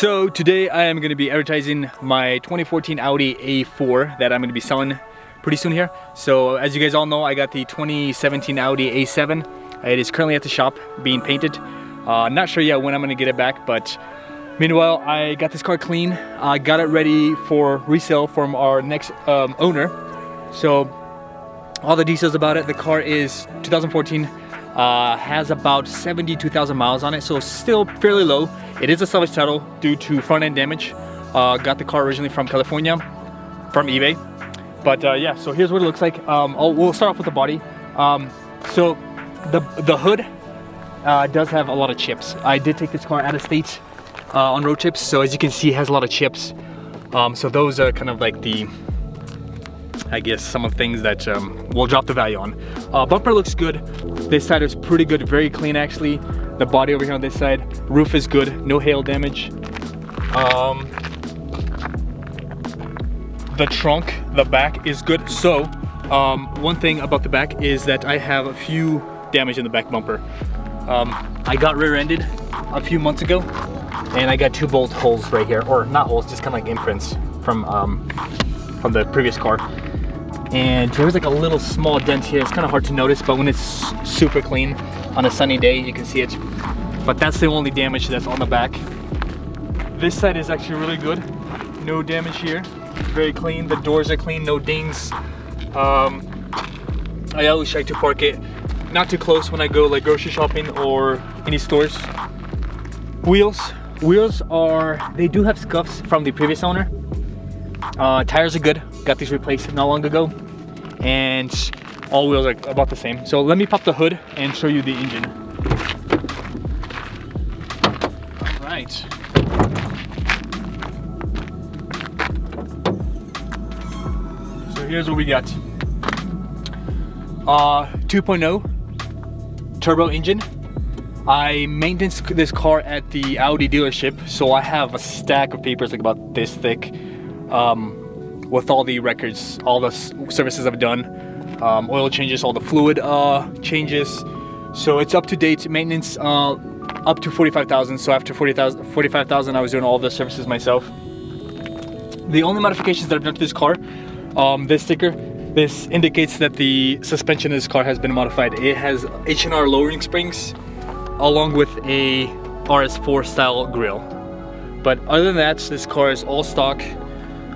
So today I am going to be advertising my 2014 Audi A4 that I'm going to be selling pretty soon here. So as you guys all know, I got the 2017 Audi A7. It is currently at the shop being painted. Not sure yet when I'm going to get it back, but meanwhile I got this car clean. I got it ready for resale from our next owner. So all the details about it: the car is 2014, has about 72,000 miles on it, so still fairly low. It is a salvage title due to front end damage. Got the car originally from California, from eBay. But yeah, so here's what it looks like. We'll start off with the body. So the hood does have a lot of chips. I did take this car out of state on road trips, so as you can see, it has a lot of chips. So those are kind of like the, I guess, some of things that will drop the value on. Bumper looks good. This side is pretty good, very clean actually. The body over here on this side, roof is good, no hail damage. The trunk, the back is good. So one thing about the back is that I have a few damage in the back bumper. I got rear-ended a few months ago, and I got 2 bolt holes right here, or not holes, just kind of like imprints from the previous car. And there's like a little small dent here. It's kind of hard to notice, but when it's super clean on a sunny day, you can see it. But that's the only damage that's on the back. This side is actually really good. No damage here. Very clean. The doors are clean, no dings. I always try to park it not too close when I go like grocery shopping or any stores. Wheels are, they do have scuffs from the previous owner. Tires are good. Got these replaced not long ago, and all wheels are about the same. So let me pop the hood and show you the engine. All right. So here's what we got. 2.0 turbo engine. I maintained this car at the Audi dealership, so I have a stack of papers like about this thick. With all the records, all the services I've done, oil changes, all the fluid changes. So it's up to date maintenance, up to 45,000. So after 45,000, I was doing all the services myself. The only modifications that I've done to this car, this sticker, this indicates that the suspension of this car has been modified. It has H&R lowering springs along with a RS4 style grille. But other than that, this car is all stock.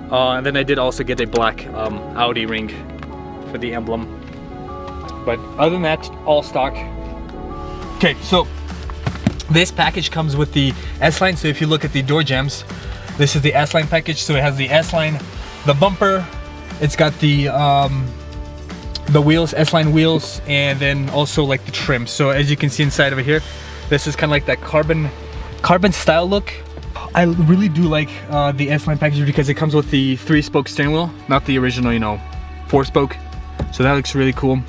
And then I did also get a black Audi ring for the emblem. But other than that, all stock. Okay, so this package comes with the S-line. So if you look at the door jambs, this is the S-line package. So it has the S-line, the bumper, it's got the wheels, S-line wheels, and then also like the trim. So as you can see inside over here, this is kind of like that carbon style look. I really do like the S-line package because it comes with the 3-spoke steering wheel, not the original, 4-spoke. So that looks really cool.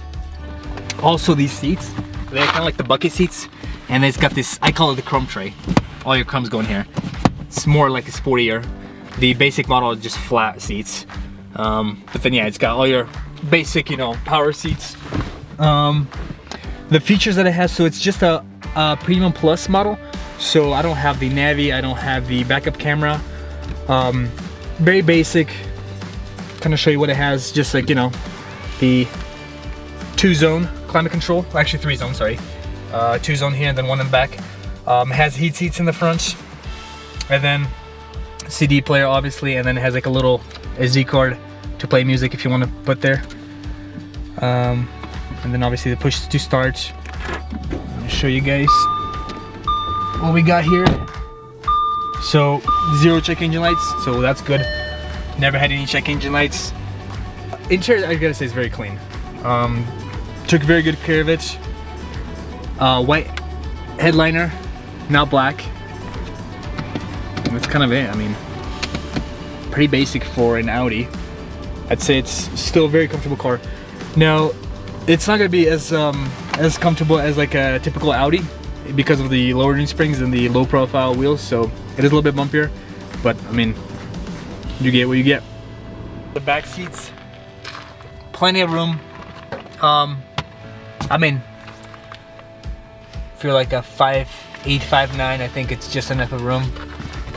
Also these seats, they're kind of like the bucket seats, and it's got this, I call it the crumb tray. All your crumbs go in here. It's more like a sportier. The basic model is just flat seats. But then yeah, it's got all your basic, power seats. The features that it has, so it's just a Premium Plus model. So I don't have the Navi, I don't have the backup camera. Very basic. Kind of show you what it has, just like, the 2-zone climate control. Actually 3-zone, sorry. 2-zone here and then 1 in the back. It has heat seats in the front. And then CD player obviously, and then it has like a little SD card to play music if you want to put there. And then obviously the push to start. Let me show you guys what we got here. So 0 check engine lights, so that's good. Never had any check engine lights. Interior, I gotta say, is very clean. Took very good care of it. White headliner, not black. And that's kind of it. I mean, pretty basic for an Audi. I'd say it's still a very comfortable car. Now, it's not gonna be as comfortable as like a typical Audi, because of the lowering springs and the low profile wheels, so it is a little bit bumpier, but I mean, you get what you get. The back seats, plenty of room. I mean, if you're like a 5'8", 5'9", I think it's just enough of room.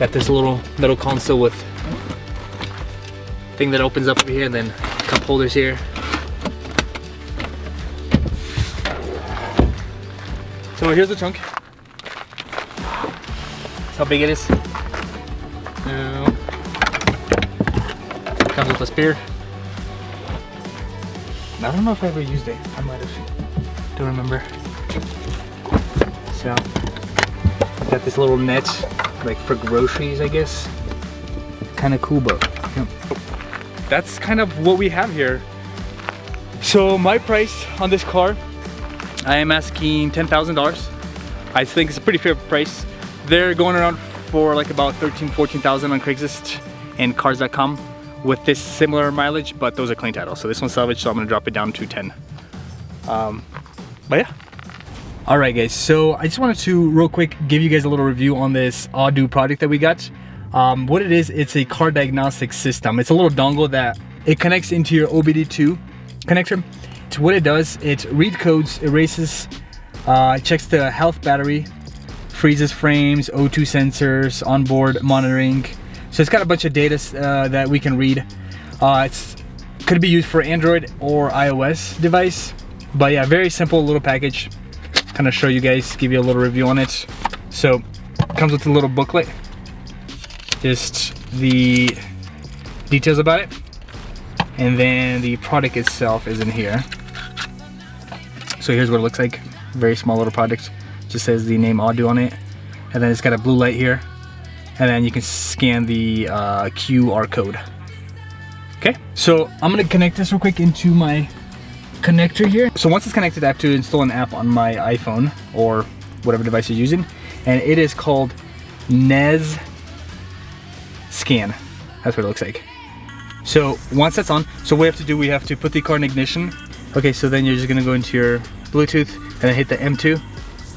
Got this little metal console with thing that opens up over here, and then cup holders here. So here's the trunk. That's how big it is. Comes with a spear. I don't know if I ever used it. I might have. Don't remember. So got this little net, like for groceries, I guess. Kind of cool, but yeah. That's kind of what we have here. So my price on this car, I am asking $10,000. I think it's a pretty fair price. They're going around for like about 14,000 on Craigslist and cars.com with this similar mileage, but those are clean titles. So this one's salvage, so I'm gonna drop it down to 10. But yeah. All right, guys. So I just wanted to real quick give you guys a little review on this Audew product that we got. What it is, it's a car diagnostic system. It's a little dongle that it connects into your OBD2 connector. So what it does, it reads codes, erases, checks the health battery, freezes frames, O2 sensors, onboard monitoring. So it's got a bunch of data that we can read. It's could be used for Android or iOS device. But yeah, very simple little package. Kind of show you guys, give you a little review on it. So it comes with a little booklet. Just the details about it. And then the product itself is in here. So here's what it looks like. Very small little product. Just says the name Audew on it. And then it's got a blue light here. And then you can scan the QR code. Okay, so I'm gonna connect this real quick into my connector here. So once it's connected, I have to install an app on my iPhone or whatever device you're using. And it is called NES Scan. That's what it looks like. So once that's on, so what we have to do, we have to put the car in ignition. Okay, so then you're just gonna go into your Bluetooth and then hit the M2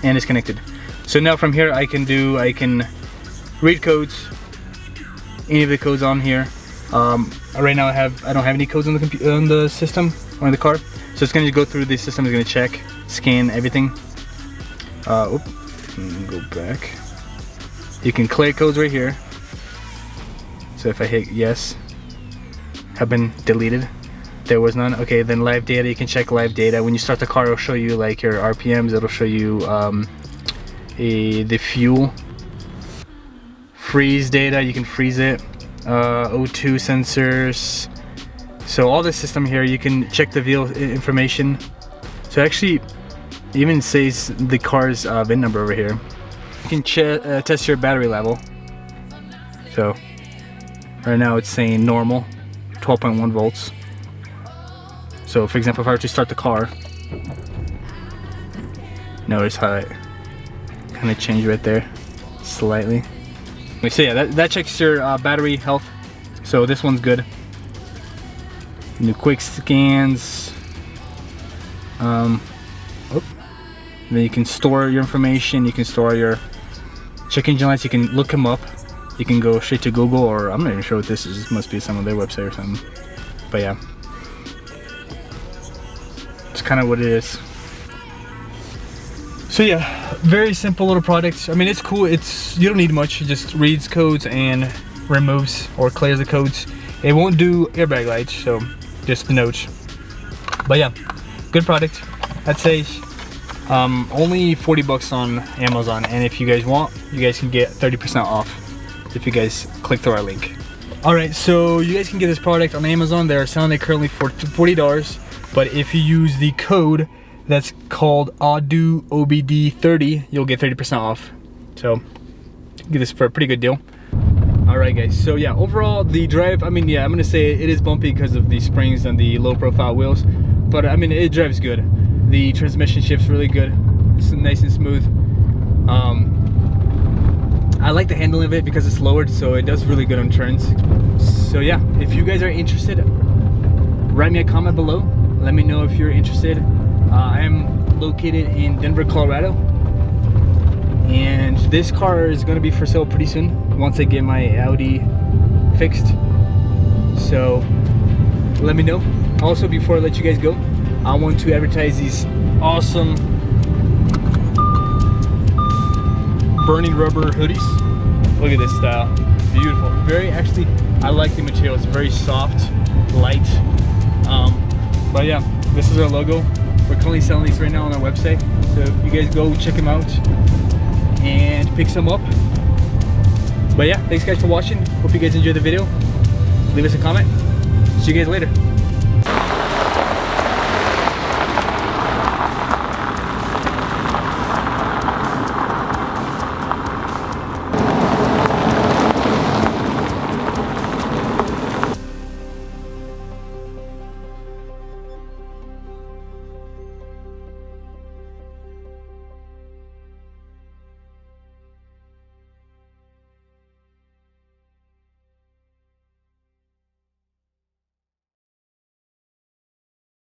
and it's connected. So now from here I can read codes, any of the codes on here. Right now I don't have any codes on the system or in the car. So it's gonna go through the system, it's gonna check, scan everything. Go back. You can clear codes right here. So if I hit yes, have been deleted. There was none. Okay, then live data, you can check live data. When you start the car, it'll show you like your RPMs, it'll show you the fuel. Freeze data, you can freeze it. O2 sensors. So all this system here, you can check the vehicle information. So actually, it even says the car's VIN number over here. You can test your battery level. So right now it's saying normal, 12.1 volts. So for example, if I were to start the car, notice how it kind of changed right there, slightly. So yeah, that checks your battery health. So this one's good. New quick scans. Then you can store your information. You can store your check engine lights. You can look them up. You can go straight to Google, or I'm not even sure what this is. This must be some of their website or something. But yeah, it's kind of what it is. So yeah, very simple little product. I mean, it's cool. You don't need much. It just reads codes and removes or clears the codes. It won't do airbag lights, so just note. But yeah, good product. I'd say only 40 bucks on Amazon, and if you guys want, you guys can get 30% off if you guys click through our link. All right, so you guys can get this product on Amazon. They're selling it currently for $40, but if you use the code that's called Audew OBD 30, you'll get 30% off. So get this for a pretty good deal. All right, guys. So yeah, overall the drive, I mean, yeah, I'm gonna say it is bumpy because of the springs and the low profile wheels, but I mean, it drives good. The transmission shifts really good. It's nice and smooth. I like the handling of it because it's lowered, so it does really good on turns. So yeah, if you guys are interested, write me a comment below. Let me know if you're interested. I am located in Denver, Colorado, and this car is going to be for sale pretty soon once I get my Audi fixed. So let me know. Also, before I let you guys go, I want to advertise these awesome burning rubber hoodies. Look at this style, beautiful. Very, actually, I like the material. It's very soft, light. But yeah, this is our logo. We're currently selling these right now on our website. So you guys go check them out and pick some up. But yeah, thanks guys for watching. Hope you guys enjoyed the video. Leave us a comment. See you guys later.